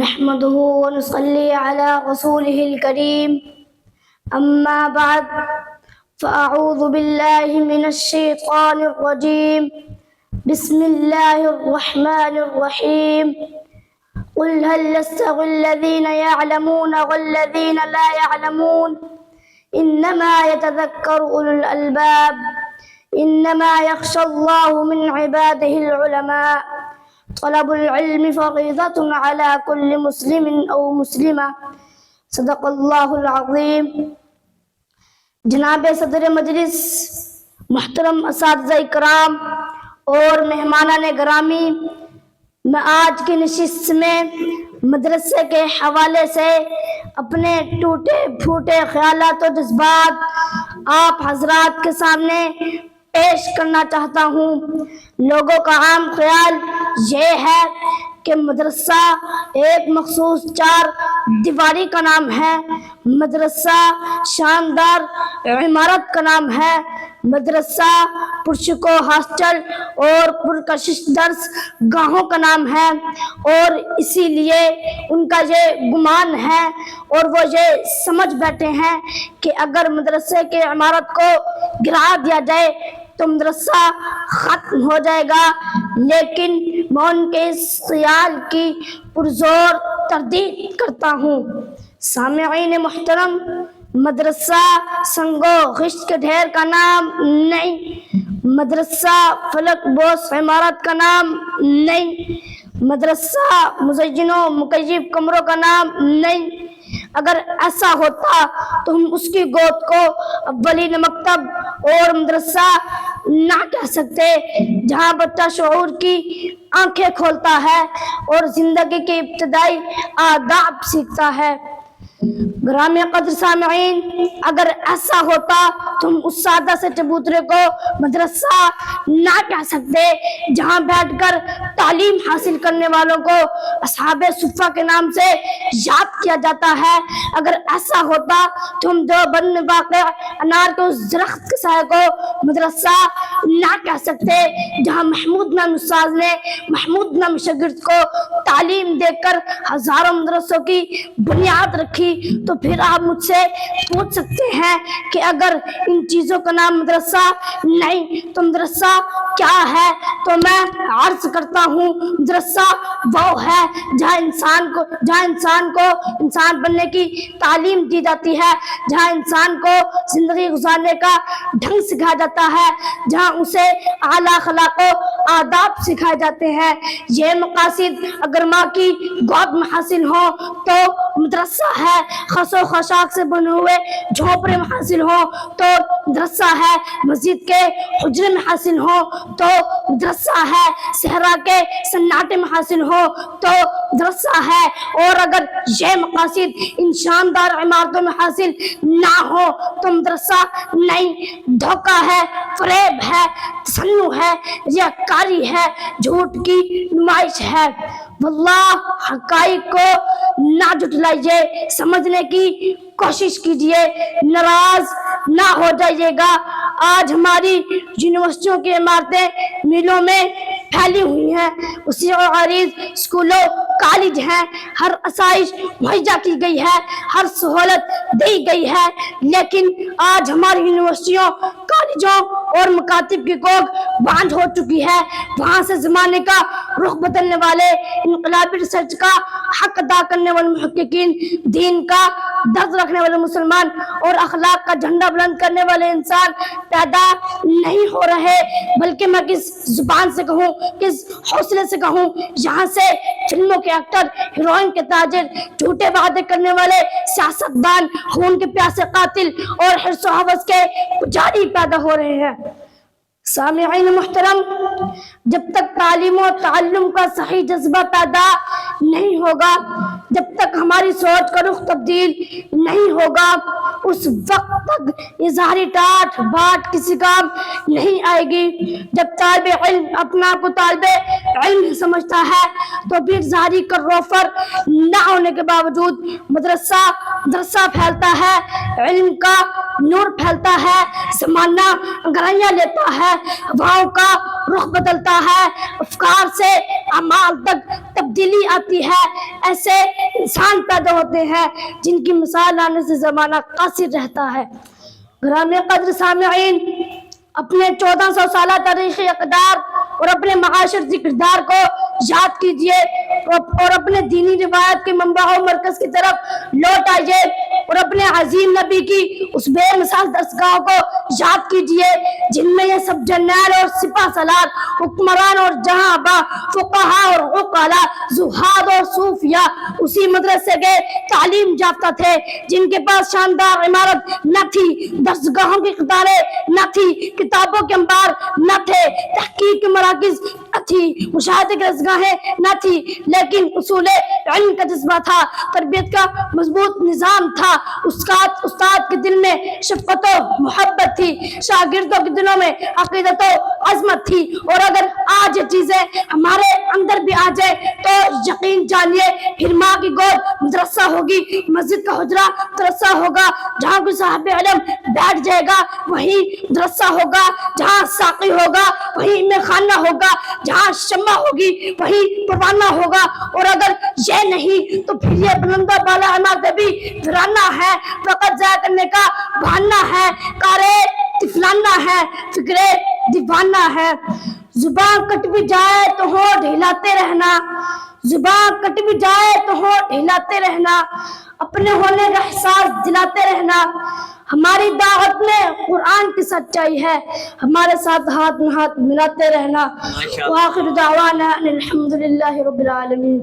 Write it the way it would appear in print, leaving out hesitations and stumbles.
نحمده ونصلي على رسوله الكريم أما بعد فأعوذ بالله من الشيطان الرجيم بسم الله الرحمن الرحيم قل هل يستوي الذين يعلمون والذين لا يعلمون إنما يتذكر أولو الألباب إنما يخشى الله من عباده العلماء طلب العلم فريضة على كل مسلم أو مسلمة صدق اللہ العظیم۔ جناب صدر مجلس، محترم اساتذہ کرام اور مہمانان گرامی، میں آج کی نشست میں مدرسے کے حوالے سے اپنے ٹوٹے پھوٹے خیالات و جذبات آپ حضرات کے سامنے پیش کرنا چاہتا ہوں۔ لوگوں کا عام خیال یہ ہے کہ مدرسہ ایک مخصوص چار دیواری کا نام ہے، مدرسہ شاندار عمارت کا نام ہے، مدرسہ پرسکون ہاسٹل اور پرکشش درس گاہوں کا نام ہے، اور اسی لیے ان کا یہ گمان ہے اور وہ یہ سمجھ بیٹھے ہیں کہ اگر مدرسے کے عمارت کو گرا دیا جائے تو مدرسہ ختم ہو جائے گا، لیکن میں ان کے اس خیال کی پرزور تردید کرتا ہوں۔ سامعین محترم، مدرسہ سنگ و خشت کے ڈھیر کا نام نہیں، مدرسہ فلک بوس عمارت کا نام نہیں، مدرسہ مزین و مکیف کمروں کا نام نہیں۔ اگر ایسا ہوتا تو ہم اس کی گود کو اولین مکتب اور مدرسہ نہ کہہ سکتے، جہاں بچہ شعور کی آنکھیں کھولتا ہے اور زندگی کے ابتدائی آداب سیکھتا ہے۔ گرامی قدر سامعین، اگر ایسا ہوتا تو ہم اس سادہ سے چبوترے کو مدرسہ نہ کہہ سکتے، جہاں بیٹھ کر تعلیم حاصل کرنے والوں کو اصحاب صفہ کے نام سے یاد کیا جاتا ہے۔ اگر ایسا ہوتا تو ہم دیوبند میں واقع انار کے اس درخت کے سائے کو مدرسہ نہ کہہ سکتے، جہاں محمود نام استاذ نے محمود نام شاگرد کو تعلیم دے کر ہزاروں مدرسوں کی بنیاد رکھی۔ تو پھر آپ مجھ سے پوچھ سکتے ہیں کہ اگر ان چیزوں کا نام مدرسہ نہیں تو مدرسہ کیا ہے؟ تو میں عرض کرتا ہوں، مدرسہ وہ ہے جہاں انسان کو انسان بننے کی تعلیم دی جاتی ہے، جہاں انسان کو زندگی گزارنے کا ڈھنگ سکھایا جاتا ہے، جہاں اسے اعلیٰ اخلاق و آداب سکھائے جاتے ہیں۔ یہ مقاصد اگر ماں کی گود میں حاصل ہو تو مدرسہ ہے، خس و خاشاک سے بنے ہوئے جھونپڑے میں حاصل ہو تو مدرسہ ہے، مسجد کے حجرے میں حاصل ہو تو مدرسہ ہے، صحرا کے سناٹے میں حاصل ہو تو مدرسہ ہے، اور اگر یہ مقاصد ان شاندار عمارتوں میں حاصل نہ ہو تو مدرسہ نہیں۔ دھوکہ ہے، فریب ہے، تصنع ہے، ریاکاری ہے، جھوٹ کی نمائش ہے۔ واللہ حقائق کو نہ جھٹلائیے، سمجھنے کی کوشش کیجئے، ناراض نہ ہو جائیے گا۔ آج ہماری یونیورسٹیوں کی عمارتیں میلوں میں پھیلی ہوئی ہیں، اسی عریض اسکولوں کالج ہیں، ہر آسائش مہیا کی گئی ہے، ہر سہولت دی گئی ہے، لیکن آج ہماری یونیورسٹیوں کالجوں اور مکاتب کی کوکھ باندھ ہو چکی ہے۔ وہاں سے زمانے کا رخ بدلنے والے انقلابی ریسرچ کا حق ادا کرنے والے محققین، دین کا درد رکھنے والے مسلمان اور اخلاق کا جھنڈا بلند کرنے والے انسان پیدا نہیں ہو رہے، بلکہ میں کس زبان سے کہوں، کس حوصلے سے کہوں، یہاں سے فلموں کے ایکٹر، ہیروئن کے تاجر، جھوٹے وعدے کرنے والے سیاستدان، خون کے پیاسے قاتل اور حرص و ہوس کے پجاری پیدا ہو رہے ہیں۔ سامعین محترم، جب تک تعلیم و تعلم کا صحیح جذبہ پیدا نہیں ہوگا، جب تک ہماری سوچ کا رخ تبدیل نہیں ہوگا، اس وقت تک اظہاری ٹاٹ بات کسی کام نہیں آئے گی۔ جب طالب علم اپنا آپ کو طالب علم سمجھتا ہے تو پھر ظاہری کروفر نہ ہونے کے باوجود مدرسہ پھیلتا ہے، علم کا نور پھیلتا ہے، زمانہ گہرائیاں لیتا ہے، ہواؤں کا رخ بدلتا ہے، افکار سے اعمال تک تبدیلی آتی ہے۔ ایسے انسان پیدا ہوتے ہیں جن کی مثال آنے سے زمانہ قاصر رہتا ہے۔ گرامی قدر سامعین، اپنے 1400 سالہ تاریخی اقدار اور اپنے معاشرتی کردار کو یاد کیجئے اور اپنے دینی روایت کے منبع و مرکز کی طرف لوٹ آئیے اور اپنے عظیم نبی کی اس بے مثال درسگاہ کو یاد کیجئے جن میں یہ سب جرنیل اور سپاہ سالار، حکمران اور جہاں آبا، فقہاء اور عقلاء، زہاد اور صوفیاء اسی مدرسے کے تعلیم یافتہ تھے، جن کے پاس شاندار عمارت نہ تھی، درسگاہوں کی قطاریں نہ تھی، کتابوں کے انبار نہ تھے، تحقیق کے مراکز نہ تھی، مشاہدے کی رزگاہیں نہ تھی، لیکن اصول علم کا جذبہ تھا، تربیت کا مضبوط نظام تھا، استاد کے دل میں شفقت و محبت تھی، شاگردوں کے دلوں میں عقیدت و عظمت تھی۔ اور اگر آج یہ چیزیں ہمارے اندر بھی آ جائے تو یقین جانیے پھر ماں کی گود مدرسہ ہوگی، مسجد کا حجرہ مدرسہ ہوگا، جہاں کوئی صاحب علم بیٹھ جائے گا وہی مدرسہ ہوگا، جہاں ساقی ہوگا وہی میخانہ ہوگا، جہاں شمع ہوگی وہی پروانہ ہوگا۔ اور اگر یہ نہیں تو پھر یہ بلند و بالا عمارتیں بھی ویرانہ ہے، وقت ضائع کرنے کا بہانہ ہے، کارے تفلانہ ہے، فکرے دیوانہ ہے۔ زبان کٹ بھی جائے تو ہونٹ ہلاتے رہنا، زبان کٹ بھی جائے تو ہونٹ ہلاتے رہنا، اپنے ہونے کا احساس دلاتے رہنا۔ ہماری دعوت میں قرآن کی سچائی ہے، ہمارے ساتھ ہاتھ میں ہاتھ ملاتے رہنا۔ وآخر دعوانا ان الحمدللہ رب العالمین۔